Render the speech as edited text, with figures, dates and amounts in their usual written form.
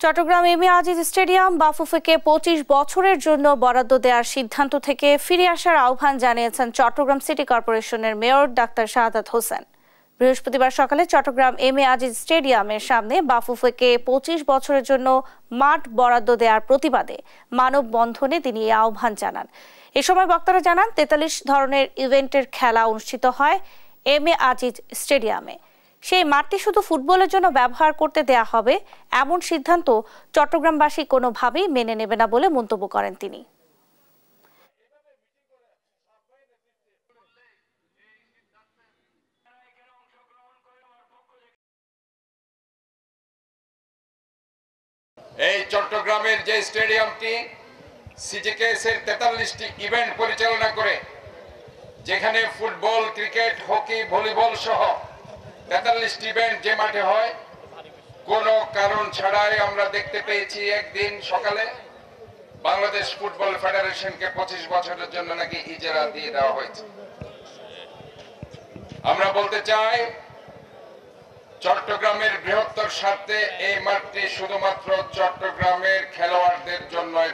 Chittagong M A Aziz stadium বাফুফেকে ২৫ বছরের জন্য বরাদ্দ দেওয়ার সিদ্ধান্ত থেকে ফিরে আসার আহ্বান জানিয়েছেন চট্টগ্রাম সিটি কর্পোরেশনের মেয়র ডাক্তার শাহাদাত হোসেন। বৃহস্পতিবার সকালে চট্টগ্রাম এম এ আজিজ স্টেডিয়ামের সামনে বাফুফেকে ২৫ বছরের জন্য মাঠ বরাদ্দ দেওয়ার প্রতিবাদে মানববন্ধনে তিনি এই আহ্বান জানান। এ সময় বক্তারা জানান ৪৩ ধরনের ইভেন্টের খেলা অনুষ্ঠিত হয় এম এ আজিজ স্টেডিয়ামে। সেই মাঠটি শুধু ফুটবলের জন্য ব্যবহার করতে দেয়া হবে এমন সিদ্ধান্ত চট্টগ্রামবাসী কোনোভাবেই মেনে নেবে না বলে মন্তব্য করেন তিনি। এই চট্টগ্রামের যে স্টেডিয়ামটি সিজিকেএস এর ৪৩টি ইভেন্ট পরিচালনা করে, যেখানে ফুটবল, ক্রিকেট, হকি, ভলিবল সহ ৪৩টি ইভেন্ট যে মাঠে হয়, কোনো কারণ ছাড়াই আমরা দেখতে পেয়েছি একদিন সকালে বাংলাদেশ ফুটবল ফেডারেশনকে ২৫ বছরের জন্য নাকি ইজারা দিয়ে দেওয়া হয়েছে। আমরা বলতে চাই, চট্টগ্রামের বৃহত্তর স্বার্থে এই মাঠটি শুধুমাত্র চট্টগ্রামের খেলোয়াড়দের জন্যই